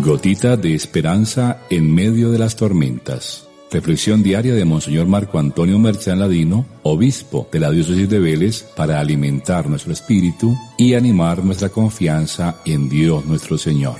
Gotita de esperanza en medio de las tormentas. Reflexión diaria de Monseñor Marco Antonio Merchán Ladino, obispo de la diócesis de Vélez, para alimentar nuestro espíritu y animar nuestra confianza en Dios nuestro Señor.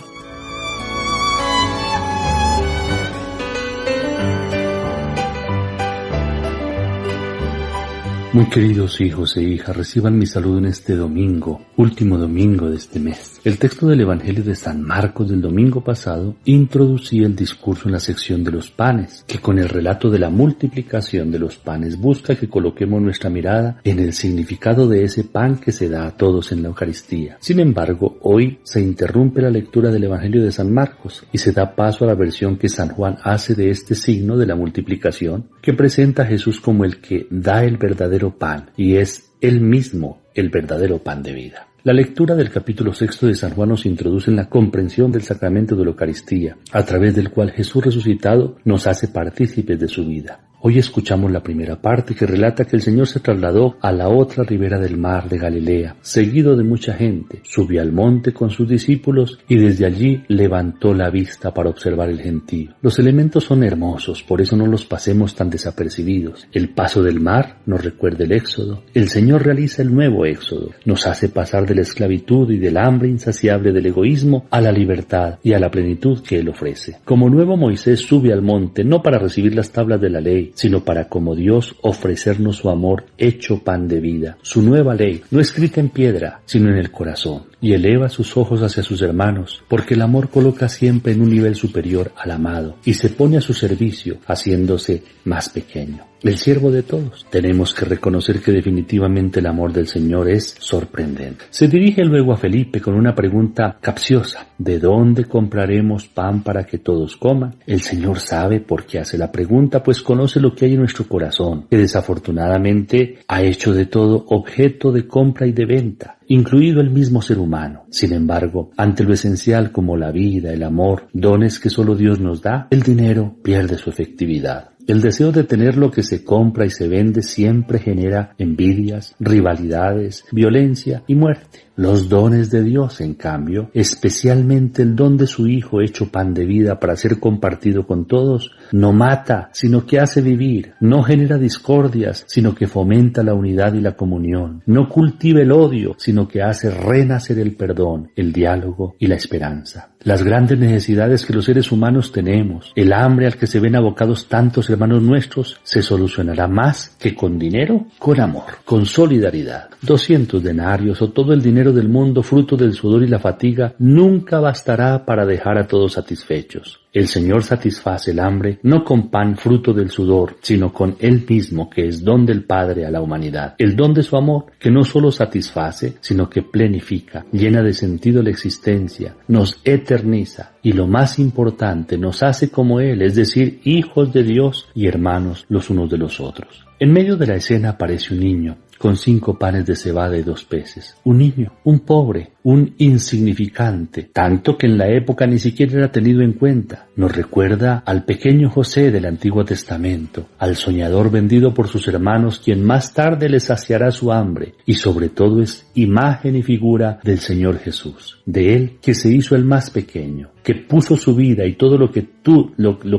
Muy queridos hijos e hijas, reciban mi saludo en este domingo, último domingo de este mes. El texto del Evangelio de San Marcos del domingo pasado introducía el discurso en la sección de los panes, que con el relato de la multiplicación de los panes busca que coloquemos nuestra mirada en el significado de ese pan que se da a todos en la Eucaristía. Sin embargo, hoy se interrumpe la lectura del Evangelio de San Marcos y se da paso a la versión que San Juan hace de este signo de la multiplicación, que presenta a Jesús como el que da el verdadero pan, y es Él mismo el verdadero pan de vida. La lectura del capítulo 6 de San Juan nos introduce en la comprensión del sacramento de la Eucaristía, a través del cual Jesús resucitado nos hace partícipes de su vida. Hoy escuchamos la primera parte que relata que el Señor se trasladó a la otra ribera del mar de Galilea, seguido de mucha gente, subió al monte con sus discípulos y desde allí levantó la vista para observar el gentío. Los elementos son hermosos, por eso no los pasemos tan desapercibidos. El paso del mar nos recuerda el éxodo. El Señor realiza el nuevo éxodo, nos hace pasar de la esclavitud y del hambre insaciable del egoísmo a la libertad y a la plenitud que Él ofrece. Como nuevo Moisés sube al monte no para recibir las tablas de la ley, sino para como Dios ofrecernos su amor hecho pan de vida, su nueva ley, no escrita en piedra, sino en el corazón, y eleva sus ojos hacia sus hermanos, porque el amor coloca siempre en un nivel superior al amado, y se pone a su servicio, haciéndose más pequeño. El siervo de todos. Tenemos que reconocer que definitivamente el amor del Señor es sorprendente. Se dirige luego a Felipe con una pregunta capciosa. ¿De dónde compraremos pan para que todos coman? El Señor sabe por qué hace la pregunta, pues conoce lo que hay en nuestro corazón, que desafortunadamente ha hecho de todo objeto de compra y de venta, incluido el mismo ser humano. Sin embargo, ante lo esencial como la vida, el amor, dones que solo Dios nos da, el dinero pierde su efectividad. El deseo de tener lo que se compra y se vende siempre genera envidias, rivalidades, violencia y muerte. Los dones de Dios, en cambio, especialmente el don de su Hijo hecho pan de vida para ser compartido con todos, no mata, sino que hace vivir, no genera discordias, sino que fomenta la unidad y la comunión, no cultiva el odio, sino que hace renacer el perdón, el diálogo y la esperanza. Las grandes necesidades que los seres humanos tenemos, el hambre al que se ven abocados tantos hermanos nuestros, se solucionará más que con dinero, con amor, con solidaridad. 200 denarios o todo el dinero del mundo, fruto del sudor y la fatiga, nunca bastará para dejar a todos satisfechos. El Señor satisface el hambre no con pan fruto del sudor, sino con Él mismo, que es don del Padre a la humanidad. El don de su amor, que no solo satisface, sino que plenifica, llena de sentido la existencia, nos eterniza y lo más importante, nos hace como Él, es decir, hijos de Dios y hermanos los unos de los otros. En medio de la escena aparece un niño con 5 panes de cebada y 2 peces. Un niño, un pobre, un insignificante, tanto que en la época ni siquiera era tenido en cuenta. Nos recuerda al pequeño José del Antiguo Testamento, al soñador vendido por sus hermanos, quien más tarde les saciará su hambre, y sobre todo es imagen y figura del Señor Jesús, de Él que se hizo el más pequeño, que puso su vida y todo lo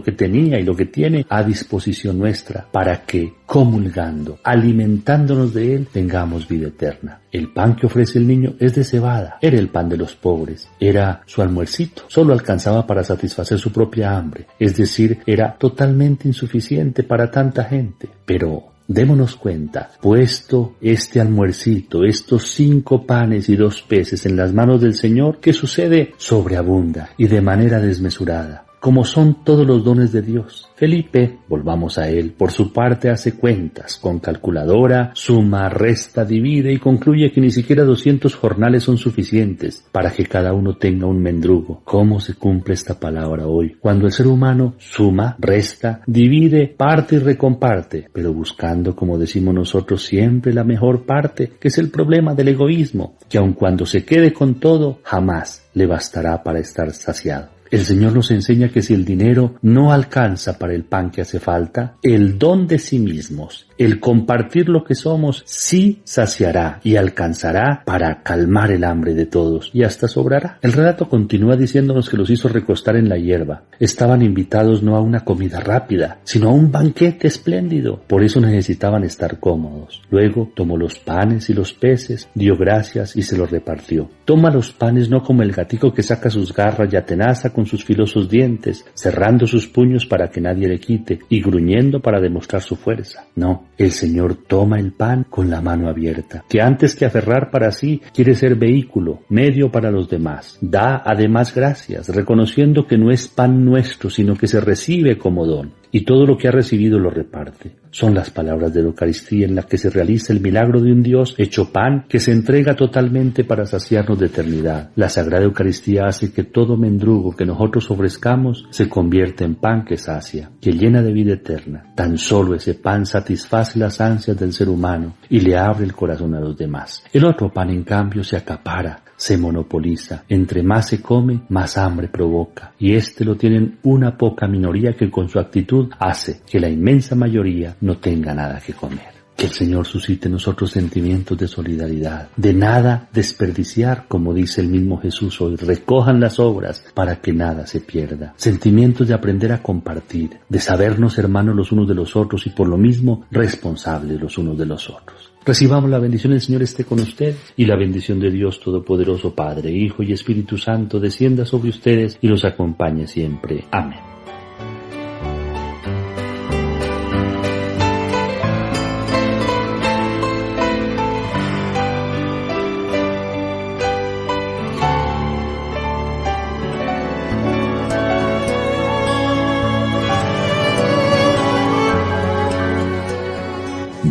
que tenía y lo que tiene a disposición nuestra, para que, comulgando, alimentándonos de Él, tengamos vida eterna. El pan que ofrece el niño es de cebada, era el pan de los pobres, era su almuercito, solo alcanzaba para satisfacer su propia hambre, es decir, era totalmente insuficiente para tanta gente. Pero démonos cuenta, puesto este almuercito, estos 5 panes y 2 peces en las manos del Señor, ¿qué sucede? Sobreabunda y de manera desmesurada, como son todos los dones de Dios. Felipe, volvamos a él, por su parte hace cuentas, con calculadora, suma, resta, divide y concluye que ni siquiera 200 jornales son suficientes para que cada uno tenga un mendrugo. ¿Cómo se cumple esta palabra hoy? Cuando el ser humano suma, resta, divide, parte y recomparte, pero buscando, como decimos nosotros, siempre la mejor parte, que es el problema del egoísmo, que aun cuando se quede con todo, jamás le bastará para estar saciado. El Señor nos enseña que si el dinero no alcanza para el pan que hace falta, el don de sí mismos, El compartir lo que somos sí saciará y alcanzará para calmar el hambre de todos y hasta sobrará. El relato continúa diciéndonos que los hizo recostar en la hierba. Estaban invitados no a una comida rápida, sino a un banquete espléndido. Por eso necesitaban estar cómodos. Luego tomó los panes y los peces, dio gracias y se los repartió. Toma los panes no como el gatico que saca sus garras y atenaza con sus filosos dientes, cerrando sus puños para que nadie le quite y gruñendo para demostrar su fuerza. No, el Señor toma el pan con la mano abierta, que antes que aferrar para sí, quiere ser vehículo, medio para los demás. Da además gracias, reconociendo que no es pan nuestro, sino que se recibe como don. Y todo lo que ha recibido lo reparte. Son las palabras de la Eucaristía en las que se realiza el milagro de un Dios hecho pan que se entrega totalmente para saciarnos de eternidad. La Sagrada Eucaristía hace que todo mendrugo que nosotros ofrezcamos se convierta en pan que sacia, que llena de vida eterna. Tan solo ese pan satisface las ansias del ser humano y le abre el corazón a los demás. El otro pan, en cambio, se acapara, se monopoliza. Entre más se come, más hambre provoca. Y lo tienen una poca minoría que con su actitud hace que la inmensa mayoría no tenga nada que comer. Que el Señor suscite en nosotros sentimientos de solidaridad, de nada desperdiciar, como dice el mismo Jesús hoy. Recojan las obras para que nada se pierda. Sentimientos de aprender a compartir, de sabernos hermanos los unos de los otros y por lo mismo responsables los unos de los otros. Recibamos la bendición del Señor esté con usted y la bendición de Dios Todopoderoso, Padre, Hijo y Espíritu Santo descienda sobre ustedes y los acompañe siempre. Amén.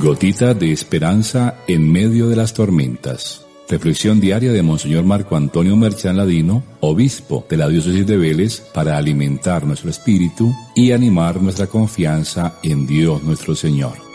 Gotita de esperanza en medio de las tormentas. Reflexión diaria de Monseñor Marco Antonio Merchán Ladino, obispo de la diócesis de Vélez, para alimentar nuestro espíritu y animar nuestra confianza en Dios nuestro Señor.